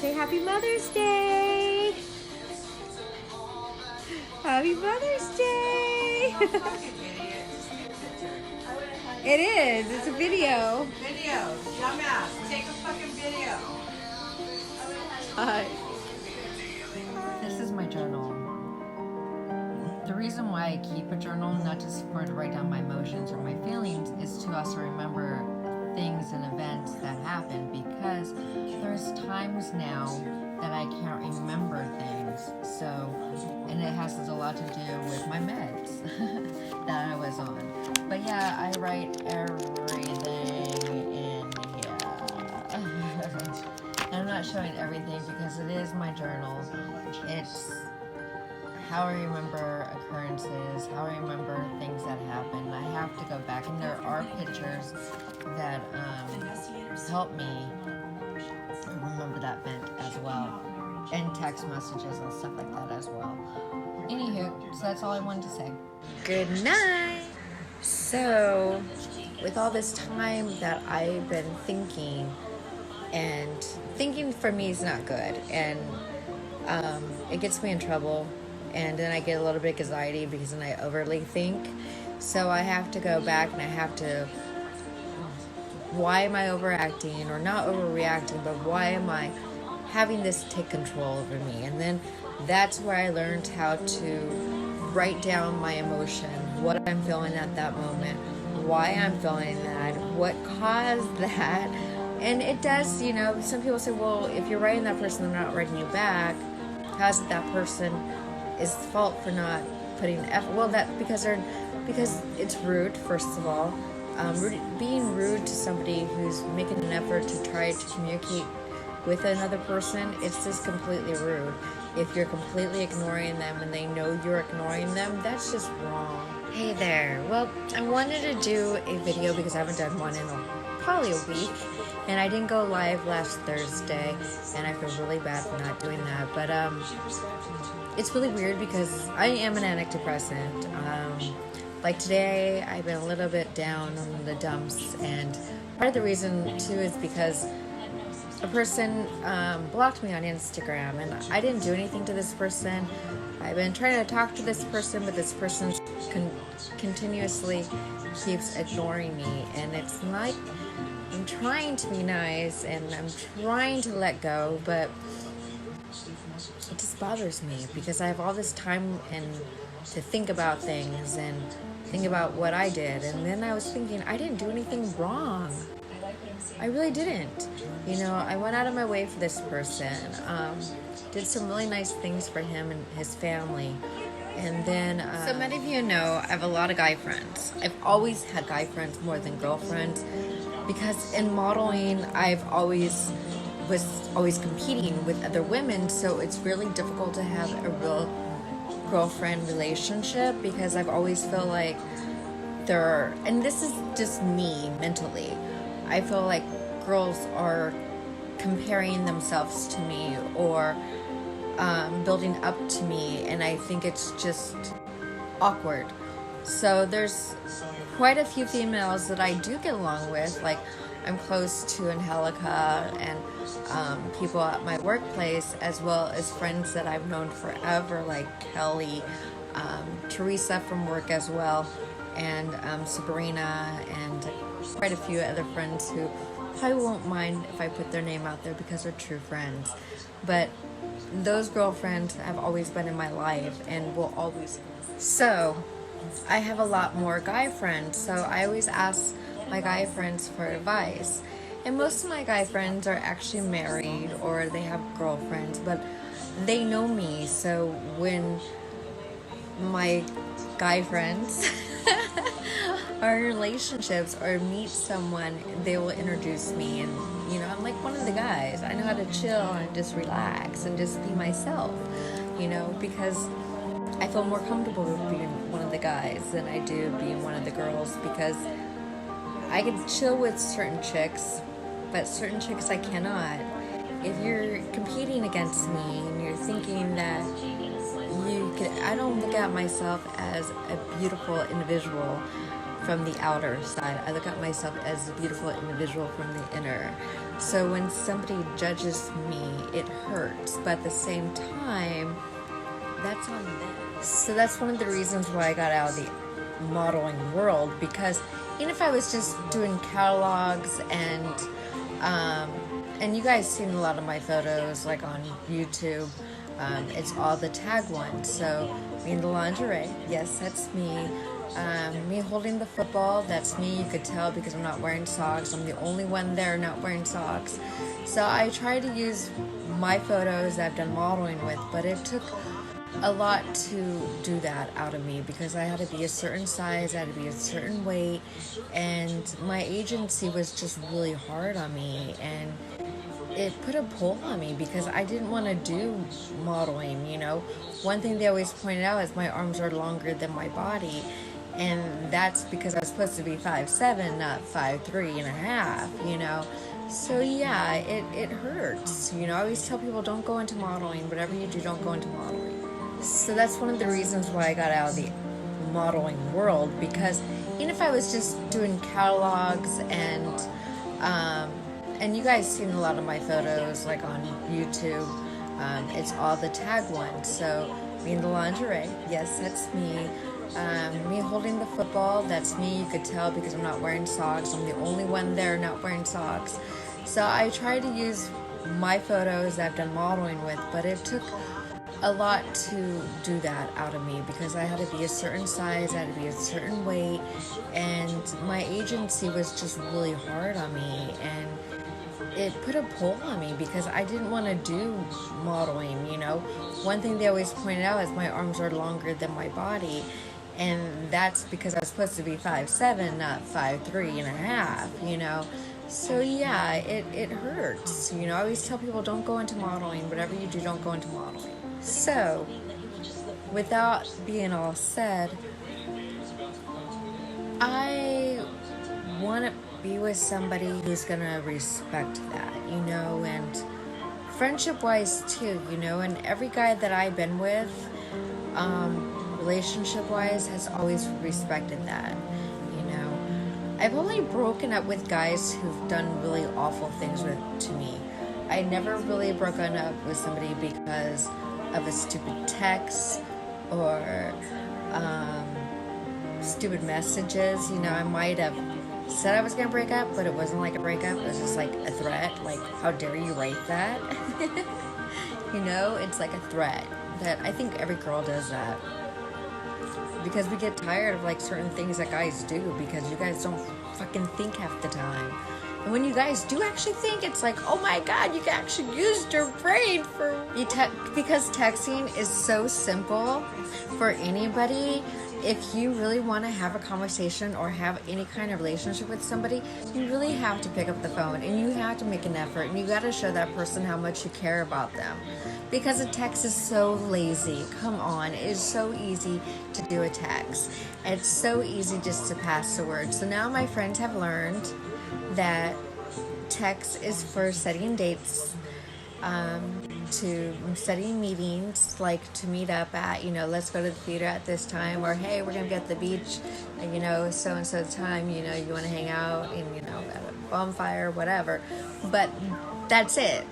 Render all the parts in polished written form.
Say Happy Mother's Day. Happy Mother's Day. It is. It's a video. Video. Dumbass. Take a fucking video. Hi. This is my journal. The reason why I keep a journal, not just for to write down my emotions or my feelings, is to also remember things and events that happen, because there's times now that I can't remember things. So, and it has a lot to do with my meds that I was on. But yeah, I write everything in here. And I'm not showing everything because it is my journal. It's how I remember occurrences, how I remember things that happen. I have to go back, and there are pictures that help me remember that event as well, and text messages and stuff like that as well. Anywho, so that's all I wanted to say. Good night. So, with all this time that I've been thinking, and thinking for me is not good, and it gets me in trouble, and then I get a little bit of anxiety because then I overly think. So I have to go back and I have to, why am I overacting, or not overreacting, but why am I having this take control over me? And then that's where I learned how to write down my emotion, what I'm feeling at that moment, why I'm feeling that, what caused that. And it does, you know, some people say, well, if you're writing that person, they're not writing you back, how's it that person is fault for not putting effort? Well, that because it's rude, first of all. Being rude to somebody who's making an effort to try to communicate with another person, it's just completely rude. If you're completely ignoring them and they know you're ignoring them, that's just wrong. Hey there. Well, I wanted to do a video because I haven't done one in probably a week, and I didn't go live last Thursday, and I feel really bad for not doing that. But it's really weird because I am an antidepressant. Like today, I've been a little bit down on the dumps, and part of the reason too is because a person blocked me on Instagram, and I didn't do anything to this person. I've been trying to talk to this person, but this person continuously keeps ignoring me, and it's like I'm trying to be nice and I'm trying to let go, but it just bothers me because I have all this time and to think about things and think about what I did. And then I was thinking, I didn't do anything wrong. I really didn't. You know, I went out of my way for this person, did some really nice things for him and his family. And then, so many of you know, I have a lot of guy friends. I've always had guy friends more than girlfriends, because in modeling, was always competing with other women, so it's really difficult to have a real girlfriend relationship, because I've always felt like and this is just me mentally, I feel like girls are comparing themselves to me or building up to me, and I think it's just awkward. So there's quite a few females that I do get along with, like I'm close to Angelica and people at my workplace, as well as friends that I've known forever, like Kelly, Teresa from work as well, and Sabrina, and quite a few other friends who probably won't mind if I put their name out there because they're true friends. But those girlfriends have always been in my life and will always. So I have a lot more guy friends, so I always ask my guy friends for advice. And most of my guy friends are actually married or they have girlfriends, but they know me. So when my guy friends are in relationships or meet someone, they will introduce me, and you know, I'm like one of the guys. I know how to chill and just relax and just be myself, you know, because I feel more comfortable with being one of the guys than I do being one of the girls, because I can chill with certain chicks, but certain chicks I cannot. If you're competing against me and you're thinking that I don't look at myself as a beautiful individual from the outer side. I look at myself as a beautiful individual from the inner. So when somebody judges me, it hurts. But at the same time, that's on them. So that's one of the reasons why I got out of the modeling world, because even if I was just doing catalogs and you guys seen a lot of my photos like on YouTube, it's all the tag ones. So me in the lingerie, yes, that's me. Me holding the football, that's me. You could tell because I'm not wearing socks. I'm the only one there not wearing socks. So I try to use my photos that I've done modeling with, but it took a lot to do that out of me because I had to be a certain size, I had to be a certain weight, and my agency was just really hard on me, and it put a pull on me because I didn't want to do modeling, you know. One thing they always pointed out is my arms are longer than my body, and that's because I was supposed to be 5'7", not 5'3.5", you know. So yeah, it hurts, you know. I always tell people, don't go into modeling. Whatever you do, don't go into modeling. So that's one of the reasons why I got out of the modeling world, because even if I was just doing catalogs and you guys seen a lot of my photos like on YouTube, it's all the tag ones. So me in the lingerie, yes, that's me. Me holding the football, that's me. You could tell because I'm not wearing socks. I'm the only one there not wearing socks. So I try to use my photos that I've done modeling with, but it took a lot to do that out of me because I had to be a certain size, I had to be a certain weight, and my agency was just really hard on me, and it put a pull on me because I didn't want to do modeling, you know. One thing they always pointed out is my arms are longer than my body, and that's because I was supposed to be 5'7", not 5'3.5", you know. So yeah, it hurts, you know. I always tell people, don't go into modeling. Whatever you do, don't go into modeling. So, without being all said, I want to be with somebody who's going to respect that, you know, and friendship-wise too, you know, and every guy that I've been with, relationship-wise, has always respected that, you know. I've only broken up with guys who've done really awful things to me. I never really broken up with somebody because of a stupid text or stupid messages. You know, I might have said I was going to break up, but it wasn't like a breakup. It was just like a threat. Like, how dare you write that? You know, it's like a threat that I think every girl does that. Because we get tired of like certain things that guys do because you guys don't fucking think half the time. And when you guys do actually think, it's like, oh my God, you actually used your brain for... because texting is so simple for anybody. If you really want to have a conversation or have any kind of relationship with somebody, you really have to pick up the phone and you have to make an effort and you got to show that person how much you care about them. Because a text is so lazy. Come on, it is so easy to do a text. It's so easy just to pass the word. So now my friends have learned that text is for setting dates, to setting meetings, like to meet up at, you know, let's go to the theater at this time, or hey, we're gonna be at the beach, and you know, so and so time, you know, you want to hang out and, you know, at a bonfire, whatever. But that's it.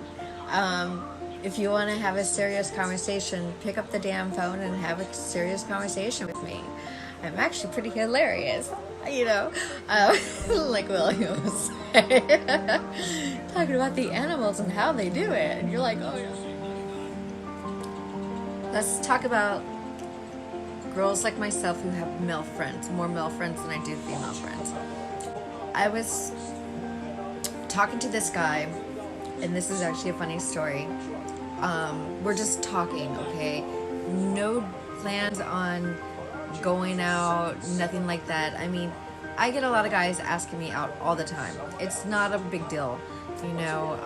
If you want to have a serious conversation, pick up the damn phone and have a serious conversation with me. I'm actually pretty hilarious, you know, like William was saying, talking about the animals and how they do it, and you're like, oh yeah. Let's talk about girls like myself who have male friends, more male friends than I do female friends. I was talking to this guy, and this is actually a funny story. We're just talking, okay? No plans on going out, nothing like that. I mean, I get a lot of guys asking me out all the time. It's not a big deal, you know.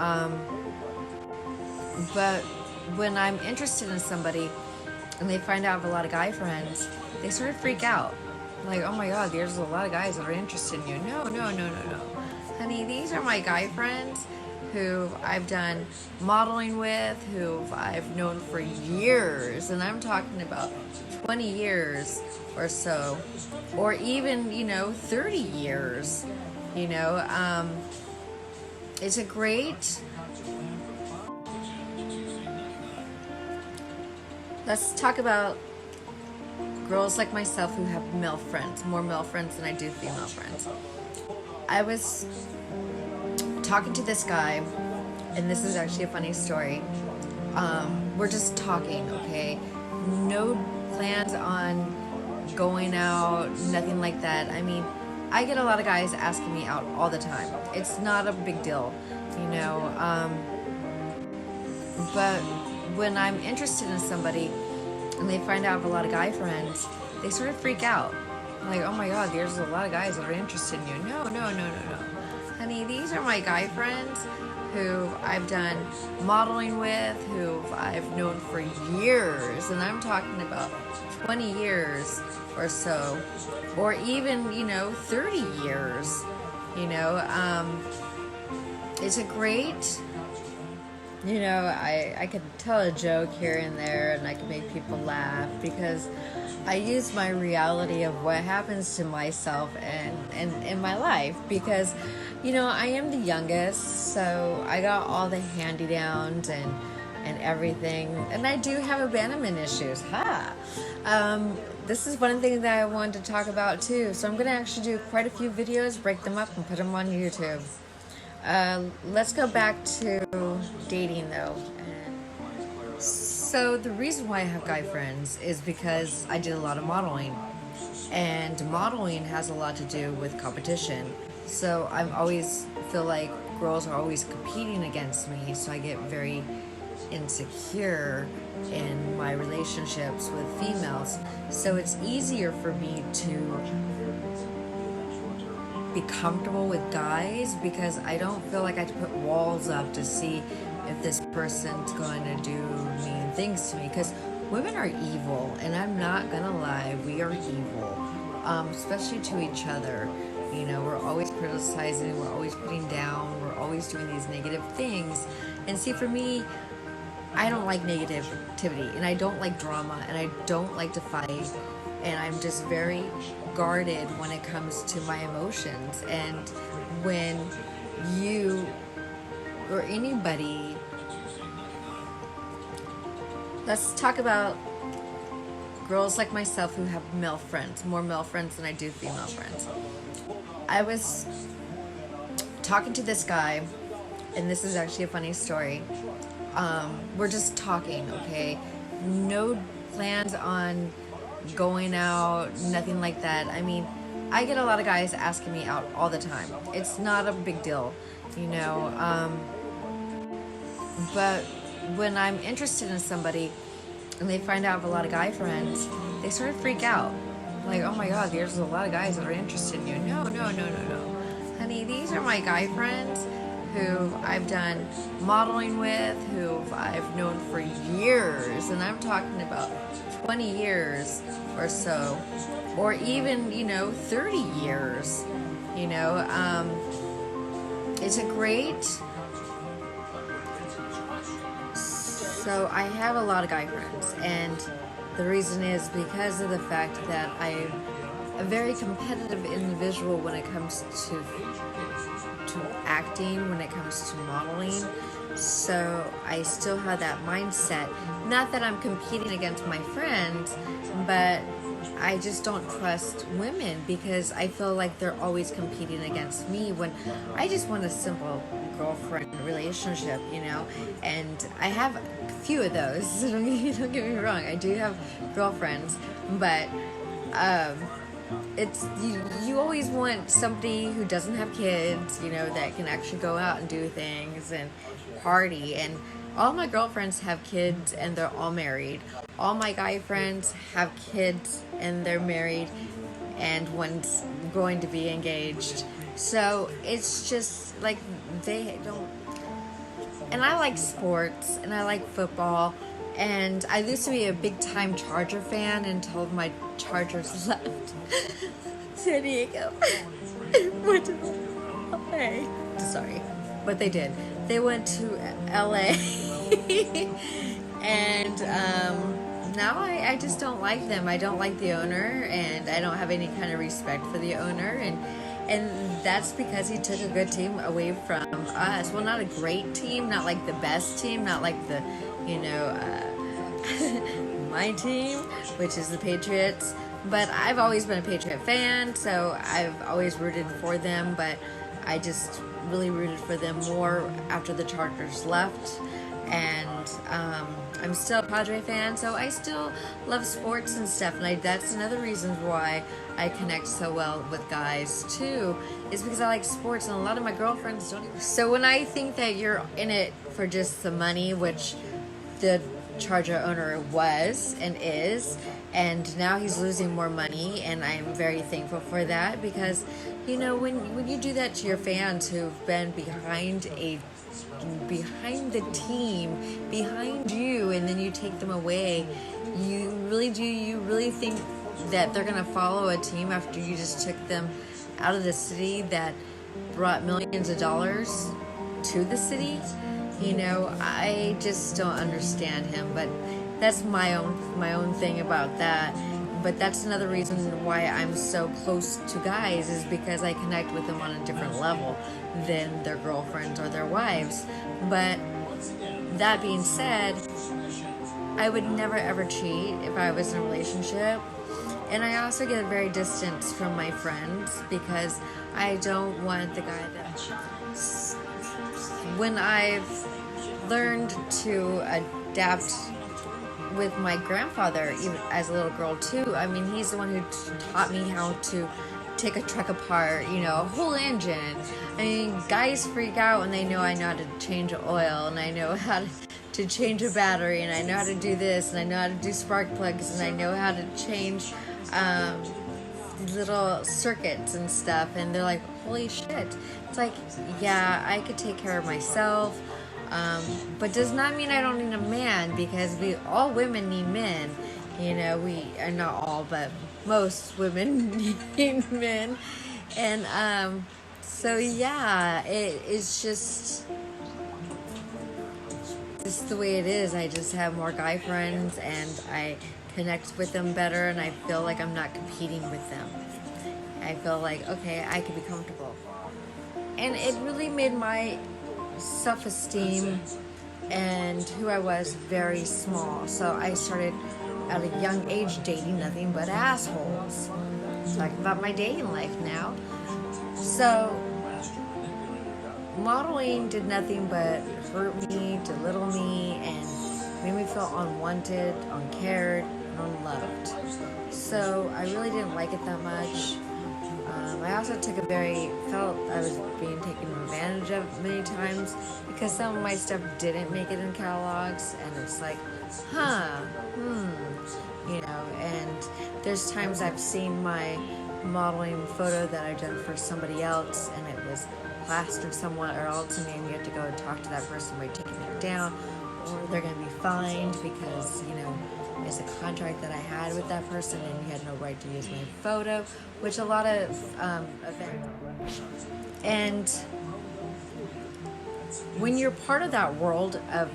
But when I'm interested in somebody and they find out I have a lot of guy friends, they sort of freak out. Like, oh my God, there's a lot of guys that are interested in you. No. Honey, these are my guy friends who I've done modeling with, who I've known for years, and I'm talking about 20 years or so, or even, 30 years, it's a great, let's talk about girls like myself who have male friends, more male friends than I do female friends. I was talking to this guy, and this is actually a funny story. We're just talking, okay? No plans on going out, nothing like that. I mean, I get a lot of guys asking me out all the time. It's not a big deal, but when I'm interested in somebody and they find out I have a lot of guy friends, they sort of freak out. Like, oh my God, there's a lot of guys that are interested in you. No. Honey, these are my guy friends who I've done modeling with, who I've known for years, and I'm talking about 20 years or so, or even, 30 years, it's a great, I could tell a joke here and there, and I could make people laugh because I use my reality of what happens to myself and in my life because, I am the youngest, so I got all the hand-me-downs and everything, and I do have abandonment issues. This is one thing that I wanted to talk about too, so I'm going to actually do quite a few videos, break them up, and put them on YouTube. Let's go back to dating though. So the reason why I have guy friends is because I did a lot of modeling, and modeling has a lot to do with competition. So I always feel like girls are always competing against me, so I get very insecure in my relationships with females. So it's easier for me to be comfortable with guys because I don't feel like I have to put walls up to see if this person's going to do mean things to me, because women are evil, and I'm not gonna lie, we are evil, especially to each other. We're always criticizing, we're always putting down, we're always doing these negative things. And see, for me, I don't like negativity, and I don't like drama, and I don't like to fight, and I'm just very guarded when it comes to my emotions. And when you or anybody, let's talk about girls like myself who have male friends, more male friends than I do female friends. I was talking to this guy, and this is actually a funny story. We're just talking, okay? No plans on going out, nothing like that. I mean, I get a lot of guys asking me out all the time. It's not a big deal, but when I'm interested in somebody and they find out I have a lot of guy friends, they sort of freak out. Like, oh my God, there's a lot of guys that are interested in you. No. Honey, these are my guy friends who I've done modeling with, who I've known for years, and I'm talking about 20 years or so, or even, 30 years, it's a great, so I have a lot of guy friends, and the reason is because of the fact that I'm a very competitive individual when it comes to acting, when it comes to modeling. So I still have that mindset. Not that I'm competing against my friends, but I just don't trust women because I feel like they're always competing against me when I just want a simple girlfriend relationship, and I have a few of those. Don't get me wrong, I do have girlfriends, but it's you always want somebody who doesn't have kids, that can actually go out and do things and party. And all my girlfriends have kids and they're all married. All my guy friends have kids and they're married, and one's going to be engaged. So it's just like they don't. And I like sports and I like football, and I used to be a big time Charger fan until my Chargers left San Diego. Went to LA. Sorry. but they did. They went to LA. And now I just don't like them. I don't like the owner, and I don't have any kind of respect for the owner, and that's because he took a good team away from us. Well, not a great team, not like the best team, not like the, my team, which is the Patriots. But I've always been a Patriot fan, so I've always rooted for them, but I just really rooted for them more after the Chargers left. And I'm still a Padre fan, so I still love sports and stuff. And that's another reason why I connect so well with guys too, is because I like sports, and a lot of my girlfriends don't even. So when I think that you're in it for just the money, which the Charger owner was and is, and now he's losing more money, and I'm very thankful for that, because when you do that to your fans who've been behind the team, behind you, and then you take them away, you really think that they're gonna follow a team after you just took them out of the city that brought millions of dollars to the city? I just don't understand him, but that's my own thing about that. But that's another reason why I'm so close to guys, is because I connect with them on a different level than their girlfriends or their wives. But that being said, I would never ever cheat if I was in a relationship. And I also get very distant from my friends, because I don't want the guy that... When I've learned to adapt with my grandfather, even as a little girl too. I mean, he's the one who taught me how to take a truck apart, a whole engine. I mean, guys freak out when they know I know how to change oil, and I know how to change a battery, and I know how to do this, and I know how to do spark plugs, and I know how to change little circuits and stuff, and they're like, holy shit. It's like, yeah, I could take care of myself. But does not mean I don't need a man, because all women need men. We are not all, but most women need men. And so yeah, it's just the way it is. I just have more guy friends, and I connect with them better, and I feel like I'm not competing with them. I feel like, okay, I can be comfortable. And it really made my self-esteem and who I was very small. So I started at a young age dating nothing but assholes. Talking about my dating life now. So modeling did nothing but hurt me, belittle me, and made me feel unwanted, uncared, and unloved. So I really didn't like it that much. I also felt I was being taken advantage of many times, because some of my stuff didn't make it in catalogs, and it's like, and there's times I've seen my modeling photo that I did for somebody else, and it was plastered somewhere else, and then you have to go and talk to that person by taking it down, or they're going to be fined because, it's a contract that I had with that person, and you had no right to use my photo, which a lot of events. And when you're part of that world of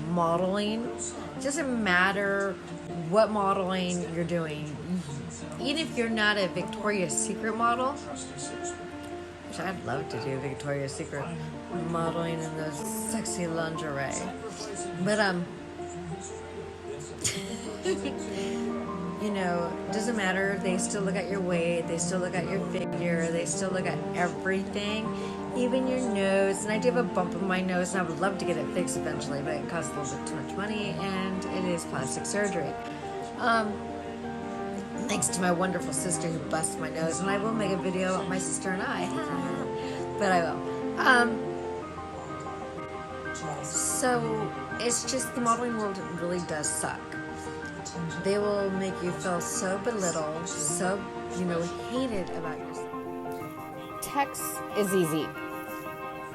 modeling, it doesn't matter what modeling you're doing. Even if you're not a Victoria's Secret model, which I'd love to do Victoria's Secret modeling in those sexy lingerie. But it doesn't matter. They still look at your weight, they still look at your figure, they still look at everything, even your nose. And I do have a bump in my nose, and I would love to get it fixed eventually, but it costs a little bit too much money, and it is plastic surgery. Thanks to my wonderful sister who busts my nose, and I will make a video of my sister and I. But I will. So it's just, the modeling world really does suck. They will make you feel so belittled, so, hated about yourself. Text is easy.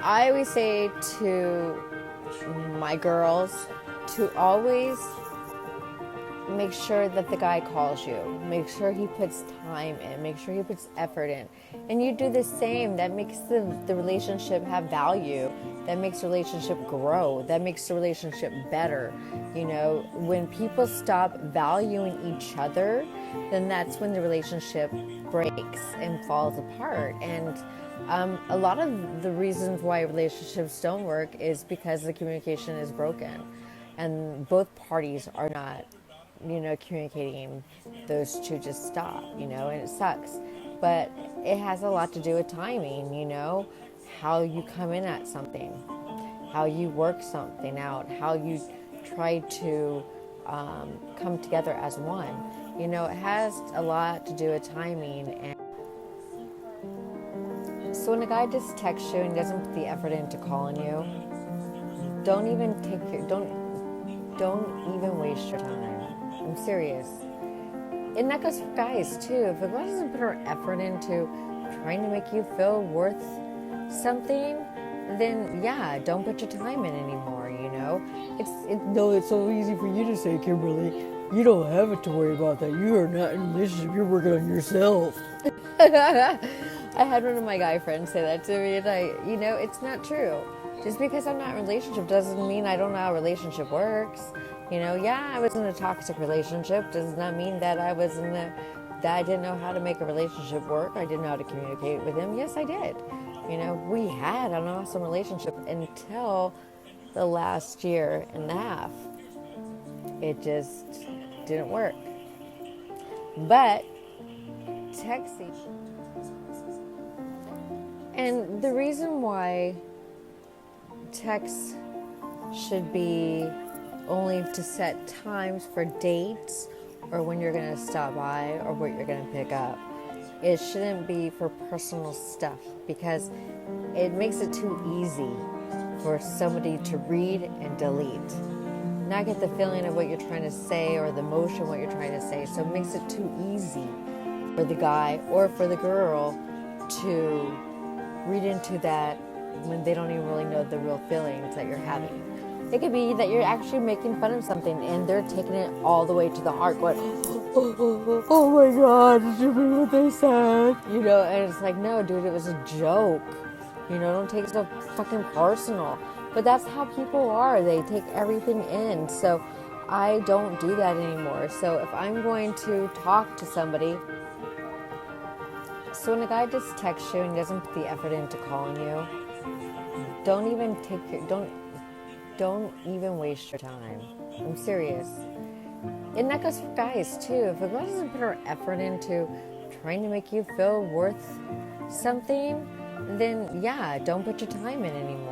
I always say to my girls to always make sure that the guy calls you. Make sure he puts time in. Make sure he puts effort in. And you do the same. That makes the relationship have value. that makes the relationship grow, that makes the relationship better. You know, when people stop valuing each other, then that's when the relationship breaks and falls apart. And a lot of the reasons why relationships don't work is because the communication is broken and both parties are not, communicating. Those two just stop, and it sucks. But it has a lot to do with timing, how you come in at something, how you work something out, how you try to come together as one. It has a lot to do with timing. And so when a guy just texts you and doesn't put the effort into calling you, don't even waste your time. I'm serious. And that goes for guys too. If a girl doesn't put her effort into trying to make you feel worth something, then yeah, don't put your time in anymore. No, it's so easy for you to say, Kimberly. You don't have to worry about that. You are not in a relationship. You're working on yourself. I had one of my guy friends say that to me, and it's not true. Just because I'm not in a relationship doesn't mean I don't know how a relationship works. I was in a toxic relationship. Does not mean that I didn't know how to make a relationship work. I didn't know how to communicate with him. Yes, I did. We had an awesome relationship until the last year and a half. It just didn't work. But texting. And the reason why texts should be only to set times for dates or when you're going to stop by or what you're going to pick up. It shouldn't be for personal stuff because it makes it too easy for somebody to read and delete. Not get the feeling of what you're trying to say or the emotion of what you're trying to say. So it makes it too easy for the guy or for the girl to read into that when they don't even really know the real feelings that you're having. It could be that you're actually making fun of something and they're taking it all the way to the heart going, oh my God, did you read what they said? And it's like, no, dude, it was a joke. Don't take it so fucking personal. But that's how people are. They take everything in. So I don't do that anymore. So if I'm going to talk to somebody, so when a guy just texts you and doesn't put the effort into calling you, don't even waste your time. I'm serious. And that goes for guys too. If a girl doesn't put her effort into trying to make you feel worth something, then yeah, don't put your time in anymore.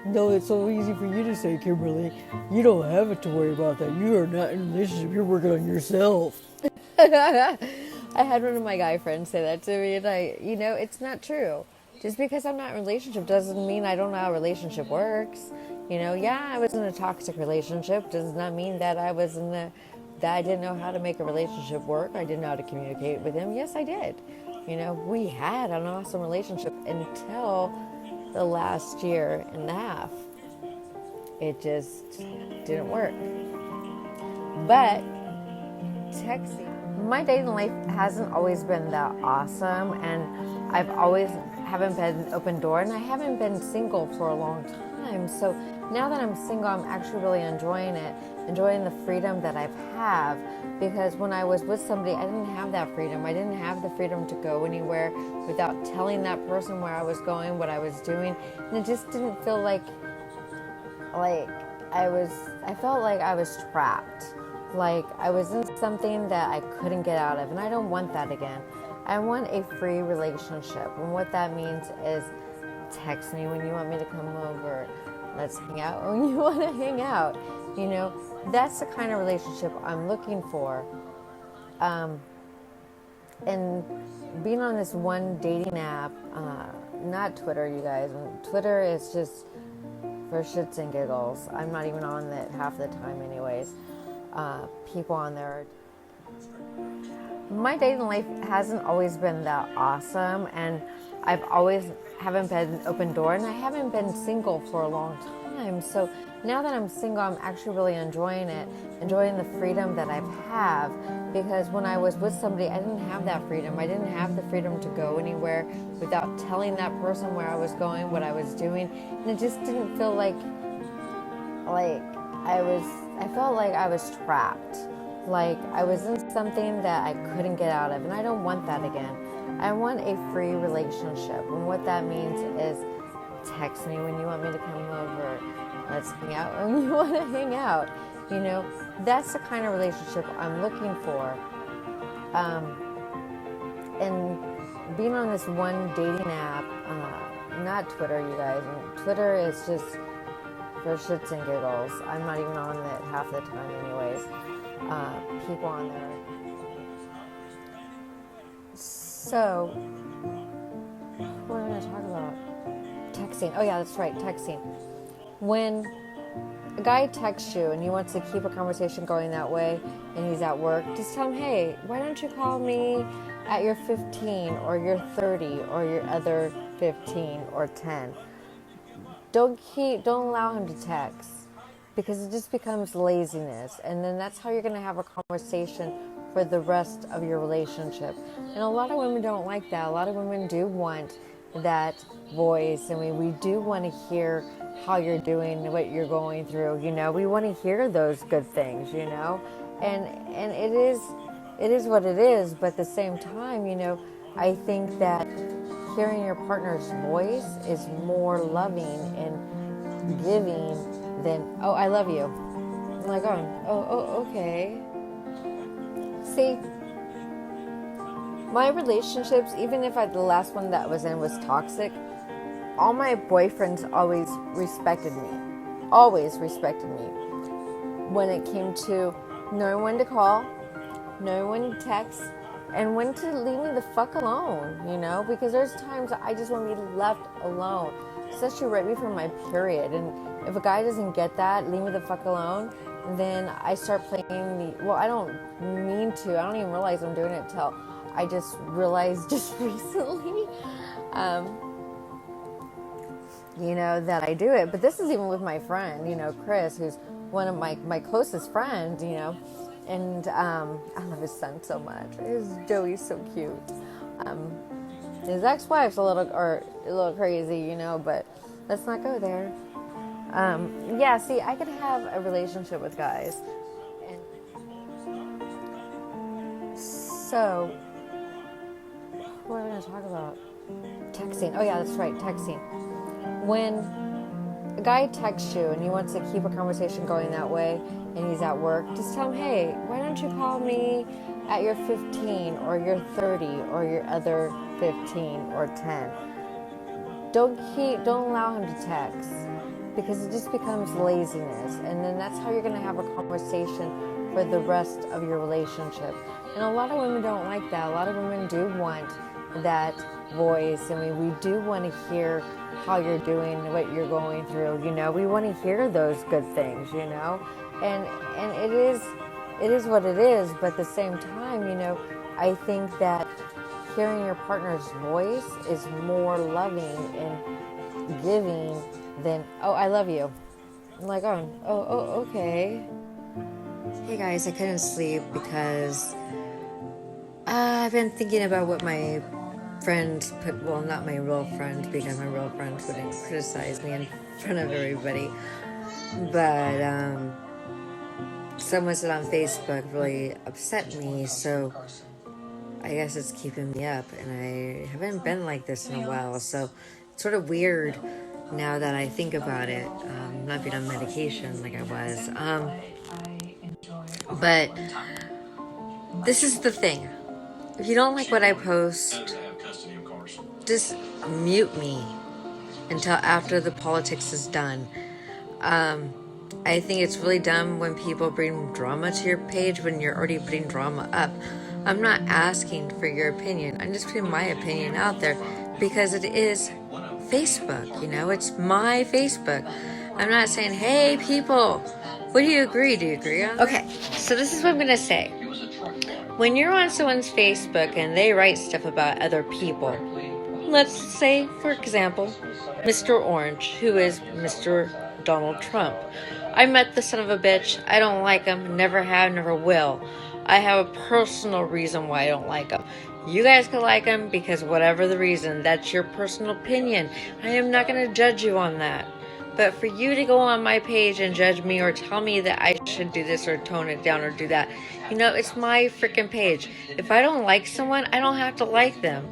No, it's so easy for you to say, Kimberly. You don't have to worry about that. You are not in a relationship. You're working on yourself. I had one of my guy friends say that to me, and it's not true. Just because I'm not in a relationship doesn't mean I don't know how a relationship works. I was in a toxic relationship. Does not mean that I didn't know how to make a relationship work. I didn't know how to communicate with him. Yes, I did. We had an awesome relationship until the last year and a half. It just didn't work. But texting. My dating life hasn't always been that awesome, and I've always haven't been an open door, and I haven't been single for a long time. So now that I'm single, I'm actually really enjoying it, enjoying the freedom that I have. Because when I was with somebody, I didn't have that freedom. I didn't have the freedom to go anywhere without telling that person where I was going, what I was doing, and it just didn't feel like I felt like I was trapped. Like I was in something that I couldn't get out of, and I don't want that again. I want a free relationship, and what that means is text me when you want me to come over. Let's hang out when you want to hang out. That's the kind of relationship I'm looking for. And being on this one dating app, not Twitter, you guys. Twitter is just for shits and giggles. I'm not even on it half the time anyways. People on there. My dating life hasn't always been that awesome, and I've always haven't been an open door, and I haven't been single for a long time. So now that I'm single, I'm actually really enjoying it, enjoying the freedom that I have. Because when I was with somebody, I didn't have that freedom. I didn't have the freedom to go anywhere without telling that person where I was going, what I was doing. And it just didn't feel like I felt like I was trapped. Like I was in something that I couldn't get out of. And I don't want that again. I want a free relationship. And what that means is text me when you want me to come over. Let's hang out when you want to hang out. You know, that's the kind of relationship I'm looking for. And being on this one dating app, not Twitter, you guys. And Twitter is just for shits and giggles. I'm not even on it half the time anyways. People on there. So, what are we going to talk about? Texting. Oh yeah, that's right, texting. When a guy texts you and he wants to keep a conversation going that way and he's at work, just tell him, hey, why don't you call me at your 15 or your 30 or your other 15 or 10. Don't allow him to text, because it just becomes laziness, and then that's how you're going to have a conversation for the rest of your relationship. And a lot of women don't like that. A lot of women do want that voice, and we do want to hear how you're doing, what you're going through, you know. We want to hear those good things, you know. And it is what it is, but at the same time, you know, I think that hearing your partner's voice is more loving and giving than, oh, I love you. I'm like, oh, okay. See, my relationships, even if the last one that I was in was toxic, all my boyfriends always respected me. Always respected me. When it came to knowing when to call, knowing when to text, and when to leave me the fuck alone, you know? Because there's times I just want to be left alone, especially right before my period. And if a guy doesn't get that, leave me the fuck alone, then I start playing I don't mean to. I don't even realize I'm doing it till I just realized just recently, you know, that I do it. But this is even with my friend, you know, Chris, who's one of my closest friends, you know. And I love his son so much. Joey's so cute. His ex-wife's a little crazy, you know, but let's not go there. Yeah, see, I could have a relationship with guys. And so, what are we going to talk about? Texting. Oh yeah, that's right, texting. When a guy texts you and he wants to keep a conversation going that way and he's at work, just tell him, hey, why don't you call me at your 15 or your 30 or your other 15 or 10. Don't allow him to text, because it just becomes laziness, and then that's how you're going to have a conversation for the rest of your relationship. And a lot of women don't like that. A lot of women do want that voice, and we do want to hear how you're doing, what you're going through, you know. We want to hear those good things, you know. And it is what it is, but at the same time, you know, I think that hearing your partner's voice is more loving and giving than, oh, I love you. I'm like, oh, okay. Hey guys, I couldn't sleep because I've been thinking about what my friend put, well, not my real friend, because my real friend wouldn't criticize me in front of everybody, but someone said on Facebook really upset me, so I guess it's keeping me up, and I haven't been like this in a while, so it's sort of weird now that I think about it, not being on medication like I was, but this is the thing. If you don't like what I post, just mute me until after the politics is done. I think it's really dumb when people bring drama to your page when you're already putting drama up. I'm not asking for your opinion. I'm just putting my opinion out there because it is Facebook, you know? It's my Facebook. I'm not saying, hey, people, what do you agree? Do you agree on that? Okay, so this is what I'm going to say. When you're on someone's Facebook and they write stuff about other people, let's say, for example, Mr. Orange, who is Mr. Donald Trump. I met the son of a bitch. I don't like him. Never have, never will. I have a personal reason why I don't like him. You guys can like him because whatever the reason, that's your personal opinion. I am not going to judge you on that. But for you to go on my page and judge me or tell me that I should do this or tone it down or do that, it's my freaking page. If I don't like someone, I don't have to like them.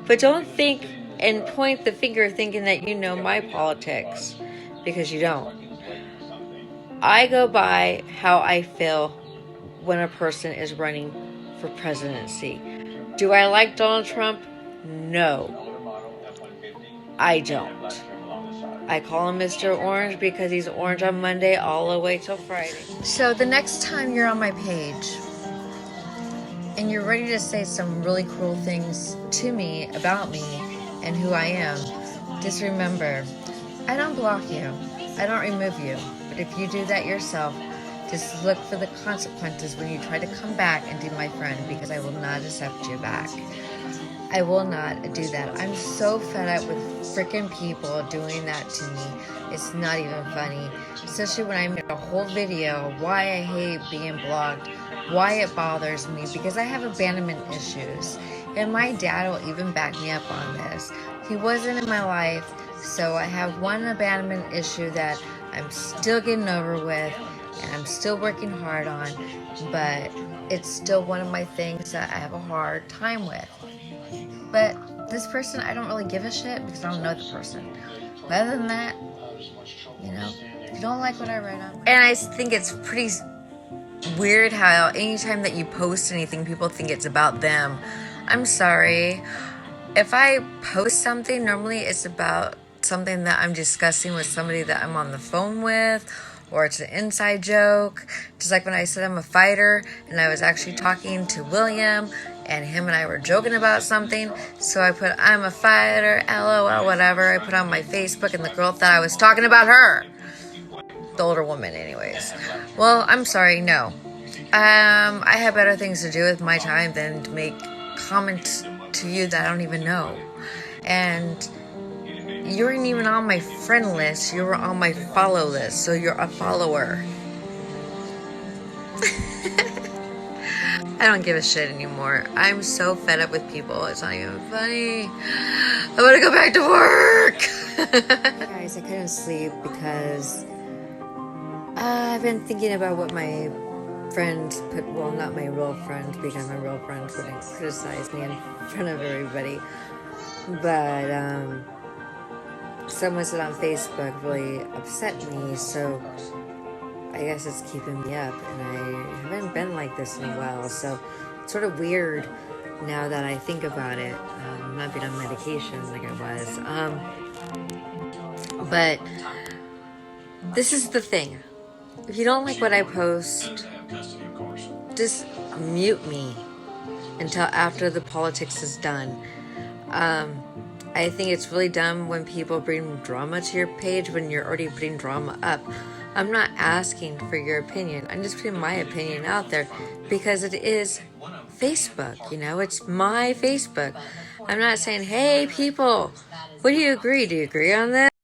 But don't think and point the finger thinking that you know my politics, because you don't. I go by how I feel when a person is running for presidency. Do I like Donald Trump? No, I don't. I call him Mr. Orange because he's orange on Monday all the way till Friday. So the next time you're on my page and you're ready to say some really cruel things to me, about me, and who I am, just remember, I don't block you. I don't remove you. But if you do that yourself, just look for the consequences when you try to come back and be my friend, because I will not accept you back. I will not do that. I'm so fed up with freaking people doing that to me. It's not even funny. Especially when I made a whole video why I hate being blocked, why it bothers me, because I have abandonment issues. And my dad will even back me up on this. He wasn't in my life, so I have one abandonment issue that I'm still getting over with, and I'm still working hard on, but it's still one of my things that I have a hard time with. But this person, I don't really give a shit because I don't know the person. But other than that, if you don't like what I write on. And I think it's pretty weird how anytime that you post anything, people think it's about them. I'm sorry. If I post something, normally it's about something that I'm discussing with somebody that I'm on the phone with, or it's an inside joke. Just like when I said I'm a fighter and I was actually talking to William and him and I were joking about something. So I put, I'm a fighter, LOL, whatever. I put on my Facebook and the girl thought I was talking about her. The older woman anyways. Well, I'm sorry, no. I have better things to do with my time than to make comments to you that I don't even know. And you weren't even on my friend list. You were on my follow list. So you're a follower. I don't give a shit anymore. I'm so fed up with people. It's not even funny. I want to go back to work. Guys, I couldn't sleep because I've been thinking about what my friends put, well, not my real friends, because my real friends wouldn't criticize me in front of everybody. But someone said on Facebook really upset me, so I guess it's keeping me up, and I haven't been like this in a while, so it's sort of weird now that I think about it. Not being on medication like I was. But this is the thing. If you don't like what I post, just mute me until after the politics is done. I think it's really dumb when people bring drama to your page when you're already putting drama up. I'm not asking for your opinion. I'm just putting my opinion out there because it is Facebook, it's my Facebook. I'm not saying, hey people, what do you agree? Do you agree on this?